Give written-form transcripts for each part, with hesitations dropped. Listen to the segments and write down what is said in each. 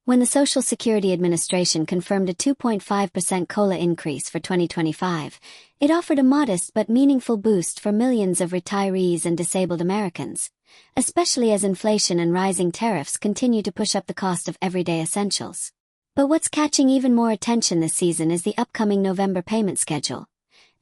When the Social Security Administration confirmed a 2.5% COLA increase for 2025, it offered a modest but meaningful boost for millions of retirees and disabled Americans, especially as inflation and rising tariffs continue to push up the cost of everyday essentials. But what's catching even more attention this season is the upcoming November payment schedule.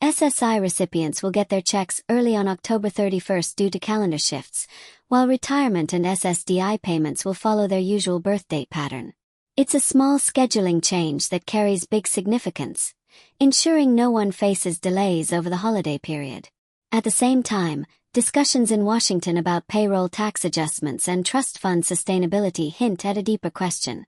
SSI recipients will get their checks early on October 31st due to calendar shifts, while retirement and SSDI payments will follow their usual birth date pattern. It's a small scheduling change that carries big significance, ensuring no one faces delays over the holiday period. At the same time, discussions in Washington about payroll tax adjustments and trust fund sustainability hint at a deeper question.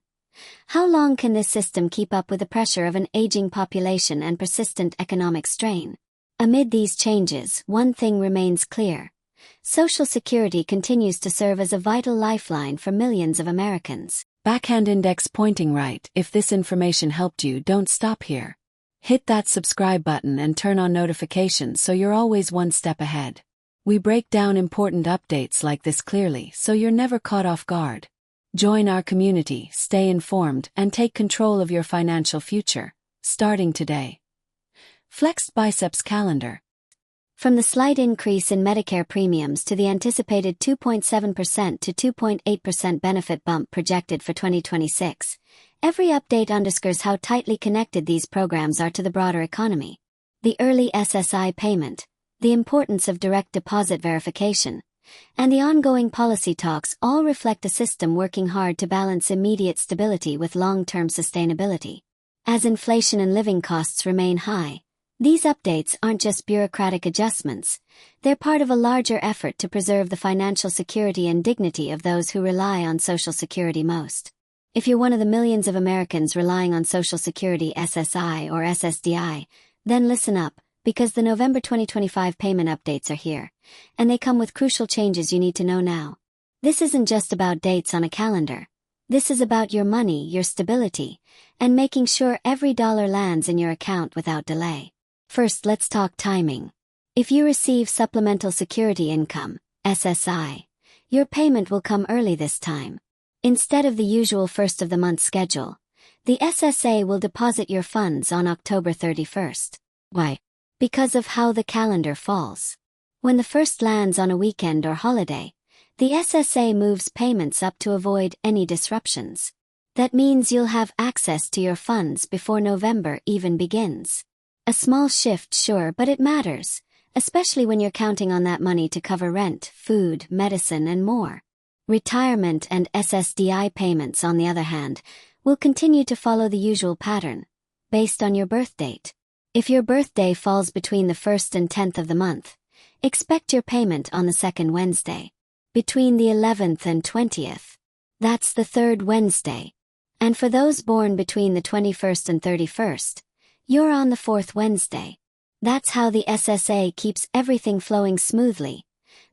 How long can this system keep up with the pressure of an aging population and persistent economic strain? Amid these changes, one thing remains clear. Social Security continues to serve as a vital lifeline for millions of Americans. Backhand index pointing right. If this information helped you, don't stop here. Hit that subscribe button and turn on notifications so you're always one step ahead. We break down important updates like this clearly so you're never caught off guard. Join our community, stay informed, and take control of your financial future, starting today. Flexed Biceps Calendar. From the slight increase in Medicare premiums to the anticipated 2.7% to 2.8% benefit bump projected for 2026, every update underscores how tightly connected these programs are to the broader economy. The early SSI payment, the importance of direct deposit verification, and the ongoing policy talks all reflect a system working hard to balance immediate stability with long-term sustainability. As inflation and living costs remain high, these updates aren't just bureaucratic adjustments, they're part of a larger effort to preserve the financial security and dignity of those who rely on Social Security most. If you're one of the millions of Americans relying on Social Security SSI or SSDI, then listen up, because the November 2025 payment updates are here, and they come with crucial changes you need to know now. This isn't just about dates on a calendar. This is about your money, your stability, and making sure every dollar lands in your account without delay. First, let's talk timing. If you receive Supplemental Security Income, SSI, your payment will come early this time. Instead of the usual first-of-the-month schedule, the SSA will deposit your funds on October 31st. Why? Because of how the calendar falls. When the first lands on a weekend or holiday, the SSA moves payments up to avoid any disruptions. That means you'll have access to your funds before November even begins. A small shift, sure, but it matters, especially when you're counting on that money to cover rent, food, medicine, and more. Retirement and SSDI payments, on the other hand, will continue to follow the usual pattern, based on your birth date. If your birthday falls between the 1st and 10th of the month, expect your payment on the second Wednesday. Between the 11th and 20th, that's the third Wednesday. And for those born between the 21st and 31st, you're on the fourth Wednesday. That's how the SSA keeps everything flowing smoothly,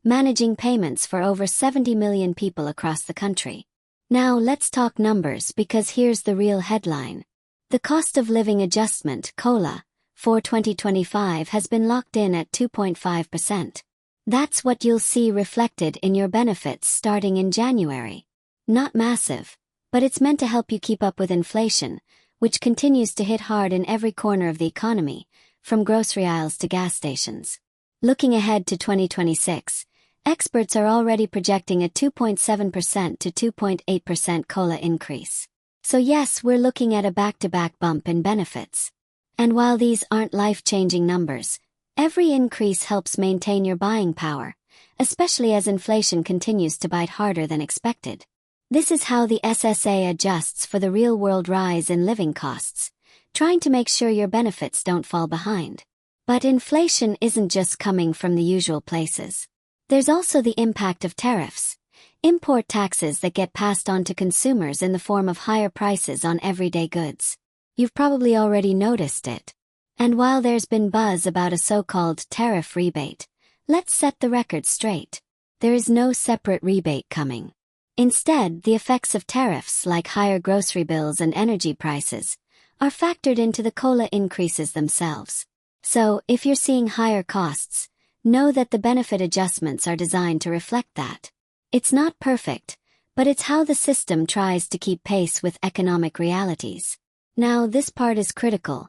managing payments for over 70 million people across the country. Now let's talk numbers, because here's the real headline. The Cost of Living Adjustment, COLA, for 2025 has been locked in at 2.5%. That's what you'll see reflected in your benefits starting in January. Not massive, but it's meant to help you keep up with inflation, which continues to hit hard in every corner of the economy, from grocery aisles to gas stations. Looking ahead to 2026, experts are already projecting a 2.7% to 2.8% COLA increase. So yes, we're looking at a back-to-back bump in benefits. And while these aren't life-changing numbers, every increase helps maintain your buying power, especially as inflation continues to bite harder than expected. This is how the SSA adjusts for the real-world rise in living costs, trying to make sure your benefits don't fall behind. But inflation isn't just coming from the usual places. There's also the impact of tariffs, import taxes that get passed on to consumers in the form of higher prices on everyday goods. You've probably already noticed it. And while there's been buzz about a so-called tariff rebate, let's set the record straight. There is no separate rebate coming. Instead, the effects of tariffs, like higher grocery bills and energy prices, are factored into the COLA increases themselves. So, if you're seeing higher costs, know that the benefit adjustments are designed to reflect that. It's not perfect, But it's how the system tries to keep pace with economic realities. Now, this part is critical.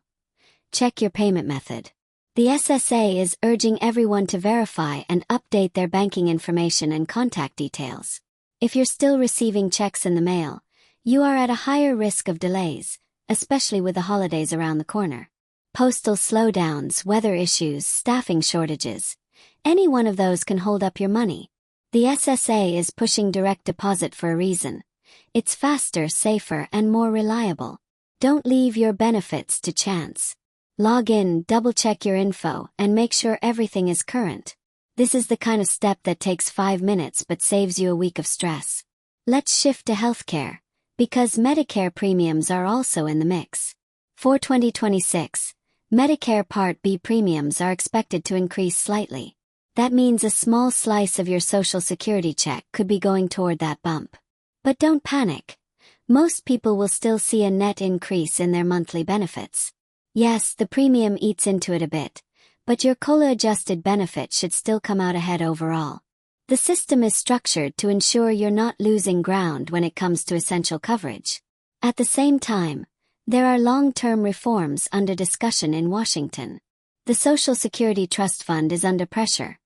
Check your payment method. The SSA is urging everyone to verify and update their banking information and contact details. If you're still receiving checks in the mail, you are at a higher risk of delays, especially with the holidays around the corner. Postal slowdowns, weather issues, staffing shortages. Any one of those can hold up your money. The SSA is pushing direct deposit for a reason. It's faster, safer, and more reliable. Don't leave your benefits to chance. Log in, double-check your info, and make sure everything is current. This is the kind of step that takes 5 minutes but saves you a week of stress. Let's shift to healthcare, because Medicare premiums are also in the mix. For 2026, Medicare Part B premiums are expected to increase slightly. That means a small slice of your Social Security check could be going toward that bump. But don't panic. Most people will still see a net increase in their monthly benefits. Yes, the premium eats into it a bit, but your COLA-adjusted benefit should still come out ahead overall. The system is structured to ensure you're not losing ground when it comes to essential coverage. At the same time, there are long-term reforms under discussion in Washington. The Social Security Trust Fund is under pressure.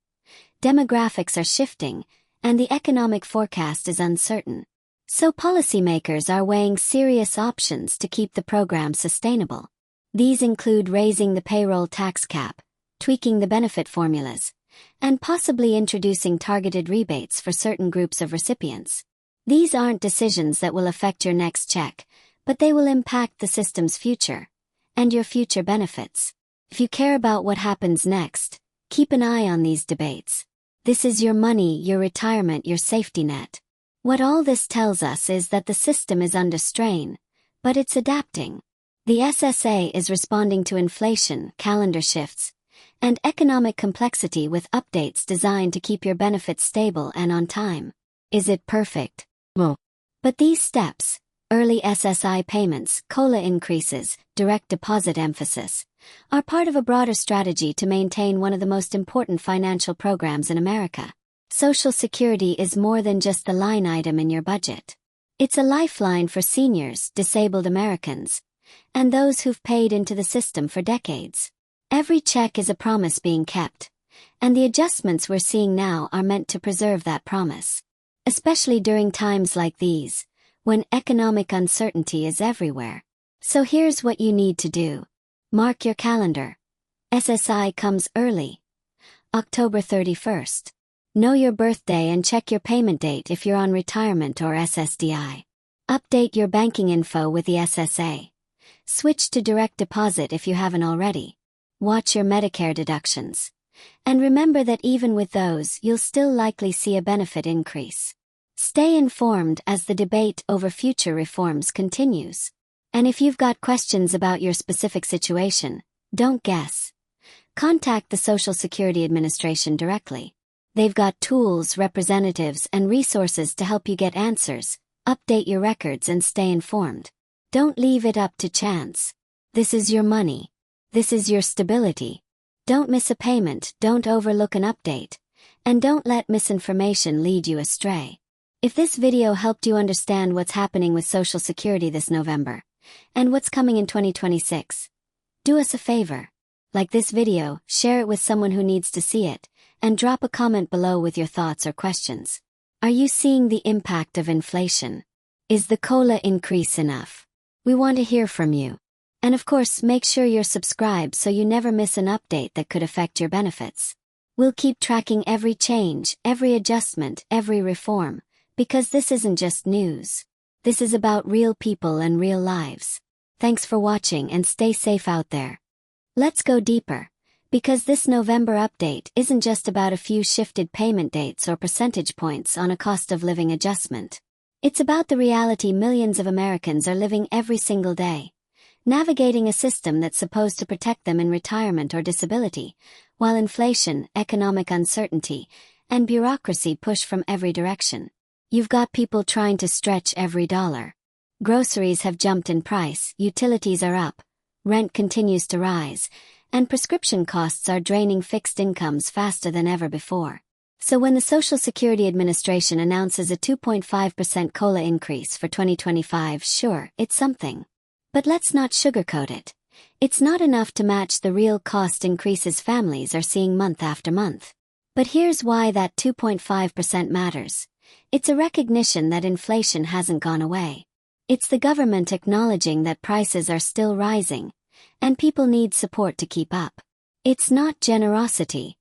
Demographics are shifting, and the economic forecast is uncertain. So policymakers are weighing serious options to keep the program sustainable. These include raising the payroll tax cap, tweaking the benefit formulas, and possibly introducing targeted rebates for certain groups of recipients. These aren't decisions that will affect your next check, but they will impact the system's future and your future benefits. If you care about what happens next, keep an eye on these debates. This is your money, your retirement, your safety net. What all this tells us is that the system is under strain, but it's adapting. The SSA is responding to inflation, calendar shifts, and economic complexity with updates designed to keep your benefits stable and on time. Is it perfect? No. But these steps, early SSI payments, COLA increases, direct deposit emphasis, are part of a broader strategy to maintain one of the most important financial programs in America. Social Security is more than just the line item in your budget. It's a lifeline for seniors, disabled Americans, and those who've paid into the system for decades. Every check is a promise being kept, and the adjustments we're seeing now are meant to preserve that promise. Especially during times like these, when economic uncertainty is everywhere. So here's what you need to do. Mark your calendar. SSI comes early. October 31st. Know your birthday and check your payment date if you're on retirement or SSDI. Update your banking info with the SSA. Switch to direct deposit if you haven't already. Watch your Medicare deductions. And remember that even with those, you'll still likely see a benefit increase. Stay informed as the debate over future reforms continues. And if you've got questions about your specific situation, don't guess. Contact the Social Security Administration directly. They've got tools, representatives, and resources to help you get answers, update your records, and stay informed. Don't leave it up to chance. This is your money. This is your stability. Don't miss a payment, don't overlook an update, and don't let misinformation lead you astray. If this video helped you understand what's happening with Social Security this November, and what's coming in 2026, do us a favor. Like this video, share it with someone who needs to see it, and drop a comment below with your thoughts or questions. Are you seeing the impact of inflation? Is the COLA increase enough? We want to hear from you. And of course, make sure you're subscribed so you never miss an update that could affect your benefits. We'll keep tracking every change, every adjustment, every reform, because this isn't just news. This is about real people and real lives. Thanks for watching and stay safe out there. Let's go deeper, because this November update isn't just about a few shifted payment dates or percentage points on a cost of living adjustment. It's about the reality millions of Americans are living every single day, navigating a system that's supposed to protect them in retirement or disability, while inflation, economic uncertainty, and bureaucracy push from every direction. You've got people trying to stretch every dollar. Groceries have jumped in price, utilities are up, rent continues to rise, and prescription costs are draining fixed incomes faster than ever before. So when the Social Security Administration announces a 2.5% COLA increase for 2025, sure, it's something. But let's not sugarcoat it. It's not enough to match the real cost increases families are seeing month after month. But here's why that 2.5% matters. It's a recognition that inflation hasn't gone away. It's the government acknowledging that prices are still rising, and people need support to keep up. It's not generosity.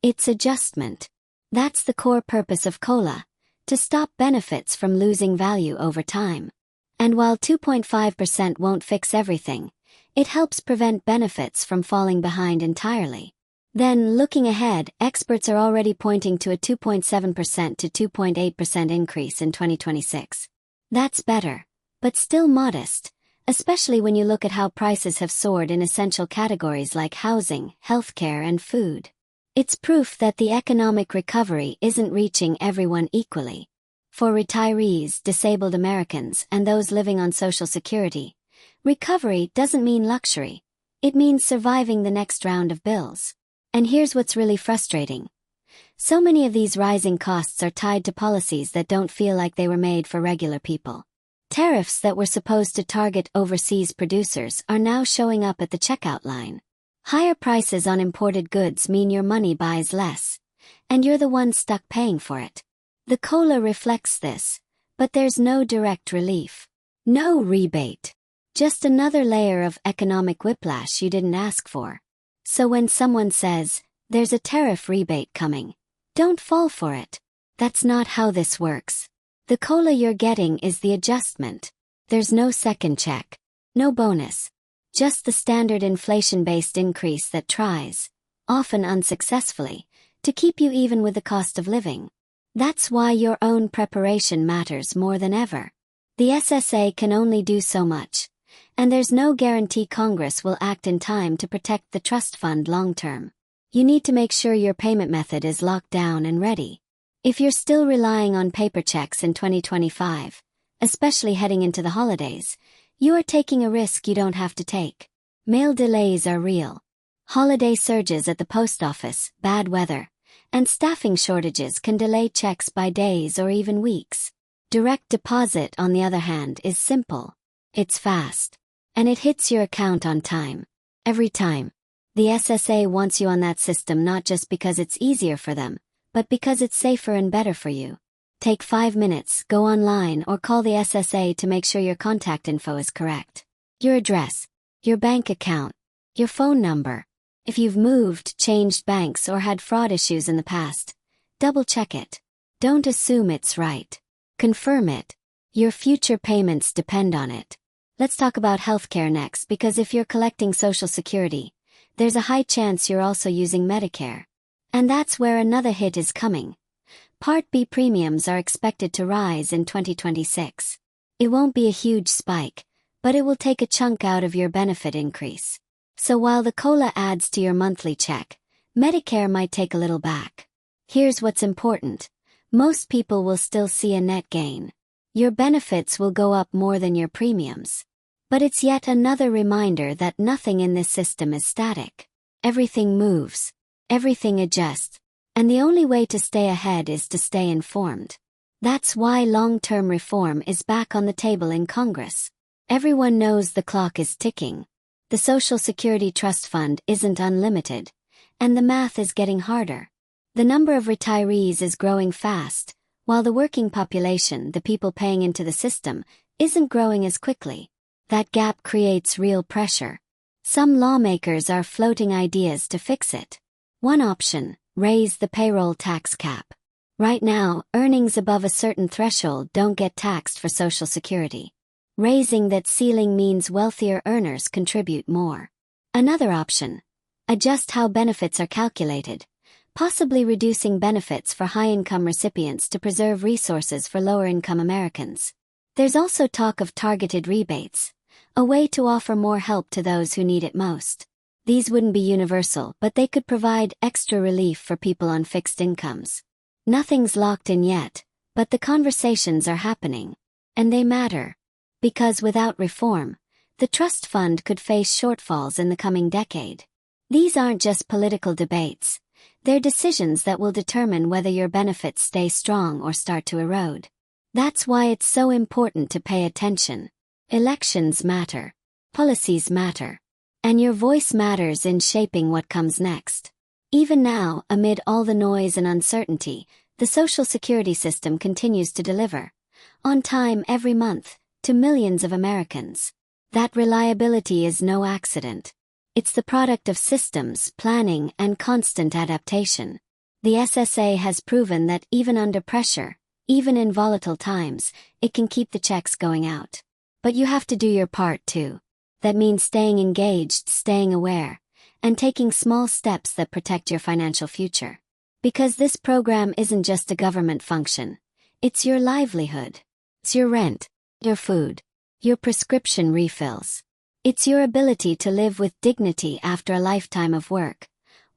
It's adjustment. That's the core purpose of COLA, to stop benefits from losing value over time. And while 2.5% won't fix everything, it helps prevent benefits from falling behind entirely. Then, looking ahead, experts are already pointing to a 2.7% to 2.8% increase in 2026. That's better, but still modest, especially when you look at how prices have soared in essential categories like housing, healthcare, and food. It's proof that the economic recovery isn't reaching everyone equally. For retirees, disabled Americans, and those living on Social Security, recovery doesn't mean luxury. It means surviving the next round of bills. And here's what's really frustrating. So many of these rising costs are tied to policies that don't feel like they were made for regular people. Tariffs that were supposed to target overseas producers are now showing up at the checkout line. Higher prices on imported goods mean your money buys less, and you're the one stuck paying for it. The COLA reflects this, but there's no direct relief. No rebate. Just another layer of economic whiplash you didn't ask for. So when someone says, there's a tariff rebate coming, don't fall for it. That's not how this works. The COLA you're getting is the adjustment. There's no second check. No bonus. Just the standard inflation-based increase that tries, often unsuccessfully, to keep you even with the cost of living. That's why your own preparation matters more than ever. The SSA can only do so much, and there's no guarantee Congress will act in time to protect the trust fund long-term. You need to make sure your payment method is locked down and ready. If you're still relying on paper checks in 2025, especially heading into the holidays, you are taking a risk you don't have to take. Mail delays are real. Holiday surges at the post office, bad weather, and staffing shortages can delay checks by days or even weeks. Direct deposit, on the other hand, is simple. It's fast. And it hits your account on time. Every time. The SSA wants you on that system not just because it's easier for them, but because it's safer and better for you. Take 5 minutes, go online or call the SSA to make sure your contact info is correct. Your address, your bank account, your phone number. If you've moved, changed banks or had fraud issues in the past, double-check it. Don't assume it's right. Confirm it. Your future payments depend on it. Let's talk about healthcare next, because if you're collecting Social Security, there's a high chance you're also using Medicare. And that's where another hit is coming. Part B premiums are expected to rise in 2026. It won't be a huge spike, but it will take a chunk out of your benefit increase. So while the COLA adds to your monthly check, Medicare might take a little back. Here's what's important. Most people will still see a net gain. Your benefits will go up more than your premiums. But it's yet another reminder that nothing in this system is static. Everything moves. Everything adjusts. And the only way to stay ahead is to stay informed. That's why long-term reform is back on the table in Congress. Everyone knows the clock is ticking. The Social Security Trust Fund isn't unlimited, and the math is getting harder. The number of retirees is growing fast, while the working population, the people paying into the system, isn't growing as quickly. That gap creates real pressure. Some lawmakers are floating ideas to fix it. One option: raise the payroll tax cap. Right now, earnings above a certain threshold don't get taxed for Social Security. Raising that ceiling means wealthier earners contribute more. Another option: adjust how benefits are calculated, possibly reducing benefits for high-income recipients to preserve resources for lower-income Americans. There's also talk of targeted rebates, a way to offer more help to those who need it most. These wouldn't be universal, but they could provide extra relief for people on fixed incomes. Nothing's locked in yet, but the conversations are happening. And they matter. Because without reform, the trust fund could face shortfalls in the coming decade. These aren't just political debates. They're decisions that will determine whether your benefits stay strong or start to erode. That's why it's so important to pay attention. Elections matter. Policies matter. And your voice matters in shaping what comes next. Even now, amid all the noise and uncertainty, the Social Security system continues to deliver, on time every month, to millions of Americans. That reliability is no accident. It's the product of systems, planning, and constant adaptation. The SSA has proven that even under pressure, even in volatile times, it can keep the checks going out. But you have to do your part too. That means staying engaged, staying aware, and taking small steps that protect your financial future. Because this program isn't just a government function. It's your livelihood. It's your rent, your food, your prescription refills. It's your ability to live with dignity after a lifetime of work,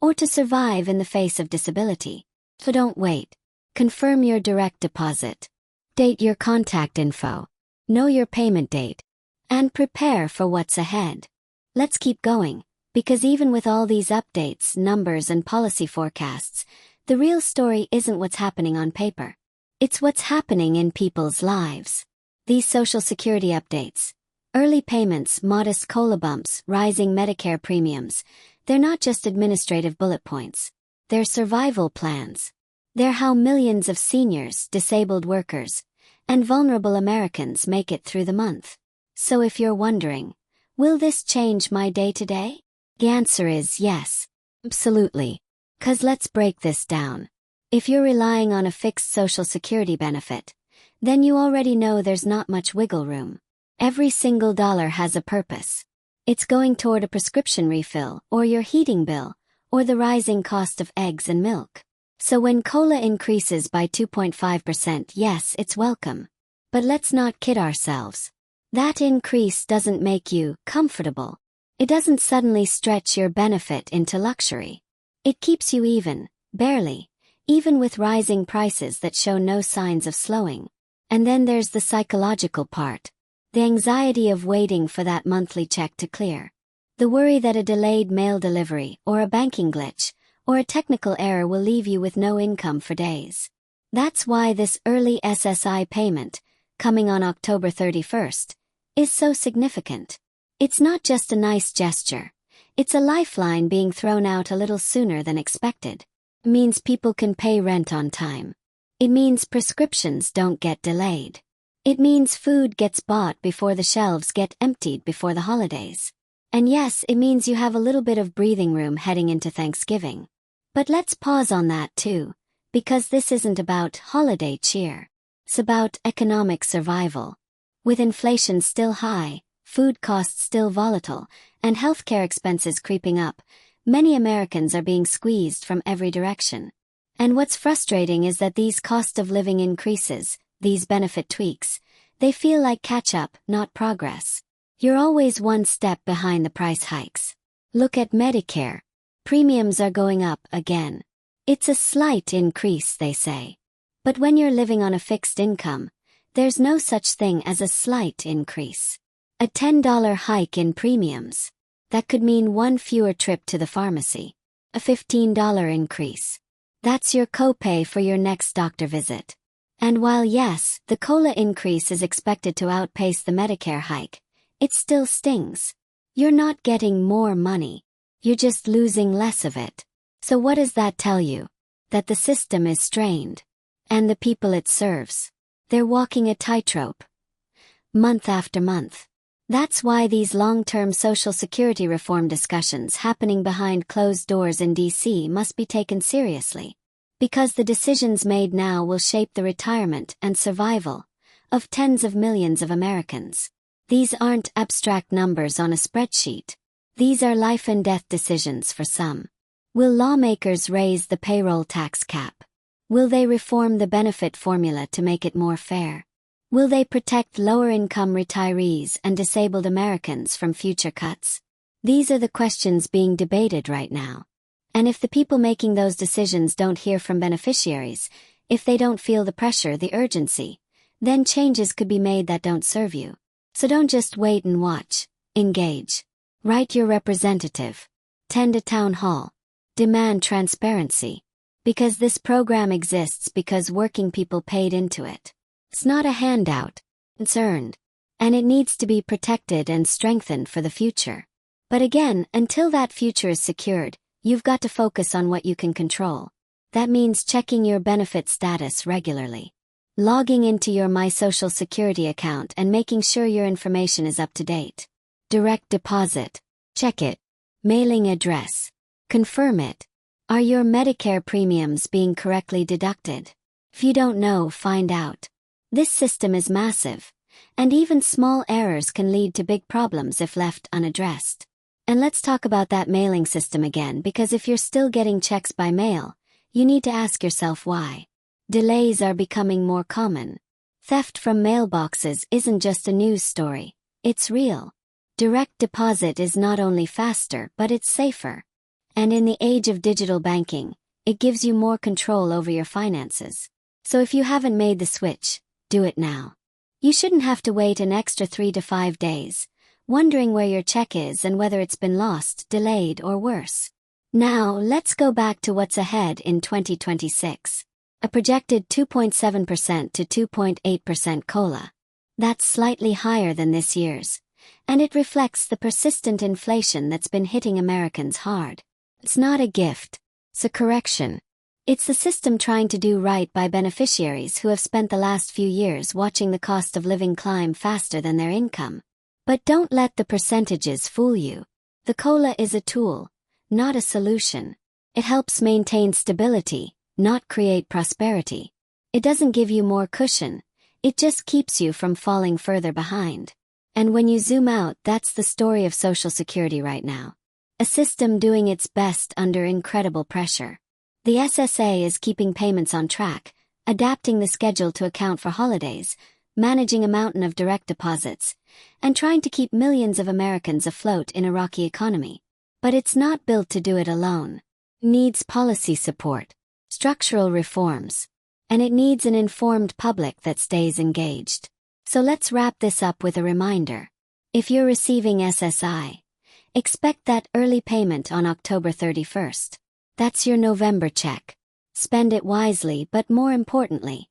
or to survive in the face of disability. So don't wait. Confirm your direct deposit. Date your contact info. Know your payment date. And prepare for what's ahead. Let's keep going, because even with all these updates, numbers, and policy forecasts, the real story isn't what's happening on paper. It's what's happening in people's lives. These Social Security updates, early payments, modest COLA bumps, rising Medicare premiums, they're not just administrative bullet points. They're survival plans. They're how millions of seniors, disabled workers, and vulnerable Americans make it through the month. So if you're wondering, will this change my day-to-day? The answer is yes. Absolutely. 'Cause let's break this down. If you're relying on a fixed Social Security benefit, then you already know there's not much wiggle room. Every single dollar has a purpose. It's going toward a prescription refill, or your heating bill, or the rising cost of eggs and milk. So when COLA increases by 2.5%, yes, it's welcome. But let's not kid ourselves. That increase doesn't make you comfortable. It doesn't suddenly stretch your benefit into luxury. It keeps you even, barely, even with rising prices that show no signs of slowing. And then there's the psychological part. The anxiety of waiting for that monthly check to clear. The worry that a delayed mail delivery, or a banking glitch, or a technical error will leave you with no income for days. That's why this early SSI payment, coming on October 31st, is so significant. It's not just a nice gesture. It's a lifeline being thrown out a little sooner than expected. It means people can pay rent on time. It means prescriptions don't get delayed. It means food gets bought before the shelves get emptied before the holidays. And yes, it means you have a little bit of breathing room heading into Thanksgiving. But let's pause on that too, because this isn't about holiday cheer. It's about economic survival. With inflation still high, food costs still volatile, and healthcare expenses creeping up, many Americans are being squeezed from every direction. And what's frustrating is that these cost of living increases, these benefit tweaks, they feel like catch-up, not progress. You're always one step behind the price hikes. Look at Medicare. Premiums are going up again. It's a slight increase, they say. But when you're living on a fixed income, there's no such thing as a slight increase. A $10 hike in premiums. That could mean one fewer trip to the pharmacy. A $15 increase. That's your copay for your next doctor visit. And while yes, the COLA increase is expected to outpace the Medicare hike, it still stings. You're not getting more money. You're just losing less of it. So what does that tell you? That the system is strained. And the people it serves, they're walking a tightrope. Month after month. That's why these long-term Social Security reform discussions happening behind closed doors in D.C. must be taken seriously. Because the decisions made now will shape the retirement and survival of tens of millions of Americans. These aren't abstract numbers on a spreadsheet. These are life and death decisions for some. Will lawmakers raise the payroll tax cap? Will they reform the benefit formula to make it more fair? Will they protect lower-income retirees and disabled Americans from future cuts? These are the questions being debated right now. And if the people making those decisions don't hear from beneficiaries, if they don't feel the pressure, the urgency, then changes could be made that don't serve you. So don't just wait and watch. Engage. Write your representative. Attend a town hall. Demand transparency. Because this program exists because working people paid into it. It's not a handout. It's earned. And it needs to be protected and strengthened for the future. But again, until that future is secured, you've got to focus on what you can control. That means checking your benefit status regularly. Logging into your My Social Security account and making sure your information is up to date. Direct deposit. Check it. Mailing address. Confirm it. Are your Medicare premiums being correctly deducted? If you don't know, find out. This system is massive, and even small errors can lead to big problems if left unaddressed. And let's talk about that mailing system again, because if you're still getting checks by mail, you need to ask yourself why. Delays are becoming more common. Theft from mailboxes isn't just a news story, it's real. Direct deposit is not only faster, but it's safer. And in the age of digital banking, it gives you more control over your finances. So if you haven't made the switch, do it now. You shouldn't have to wait an extra 3 to 5 days, wondering where your check is and whether it's been lost, delayed, or worse. Now, let's go back to what's ahead in 2026. A projected 2.7% to 2.8% COLA. That's slightly higher than this year's, and it reflects the persistent inflation that's been hitting Americans hard. It's not a gift, it's a correction. It's the system trying to do right by beneficiaries who have spent the last few years watching the cost of living climb faster than their income. But don't let the percentages fool you. The COLA is a tool, not a solution. It helps maintain stability, not create prosperity. It doesn't give you more cushion, it just keeps you from falling further behind. And when you zoom out, that's the story of Social Security right now. A system doing its best under incredible pressure. The SSA is keeping payments on track, adapting the schedule to account for holidays, managing a mountain of direct deposits, and trying to keep millions of Americans afloat in a rocky economy. But it's not built to do it alone. It needs policy support, structural reforms, and it needs an informed public that stays engaged. So let's wrap this up with a reminder. If you're receiving SSI, expect that early payment on October 31st. That's your November check. Spend it wisely, but more importantly,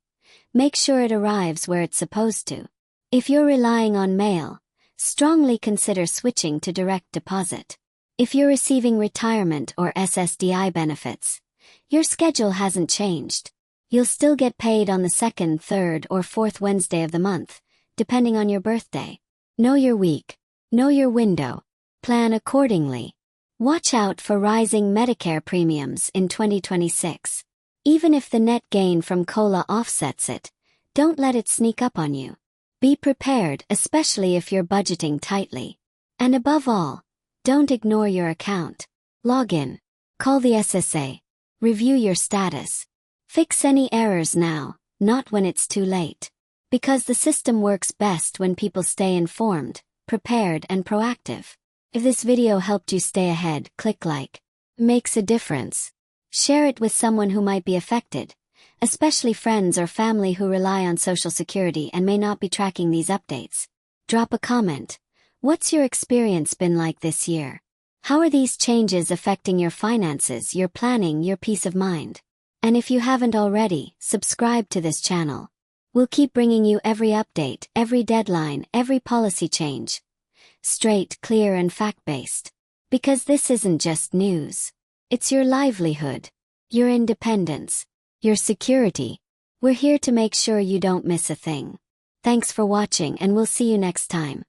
make sure it arrives where it's supposed to. If you're relying on mail, strongly consider switching to direct deposit. If you're receiving retirement or SSDI benefits, your schedule hasn't changed. You'll still get paid on the second, third, or fourth Wednesday of the month, depending on your birthday. Know your week. Know your window. Plan accordingly. Watch out for rising Medicare premiums in 2026. Even if the net gain from COLA offsets it, don't let it sneak up on you. Be prepared, especially if you're budgeting tightly. And above all, don't ignore your account. Log in. Call the SSA. Review your status. Fix any errors now, not when it's too late. Because the system works best when people stay informed, prepared, and proactive. If this video helped you stay ahead, click like. It makes a difference. Share it with someone who might be affected, especially friends or family who rely on Social Security and may not be tracking these updates. Drop a comment. What's your experience been like this year? How are these changes affecting your finances, your planning, your peace of mind? And if you haven't already, subscribe to this channel. We'll keep bringing you every update, every deadline, every policy change. Straight, clear, and fact-based. Because this isn't just news. It's your livelihood, your independence, your security. We're here to make sure you don't miss a thing. Thanks for watching, and we'll see you next time.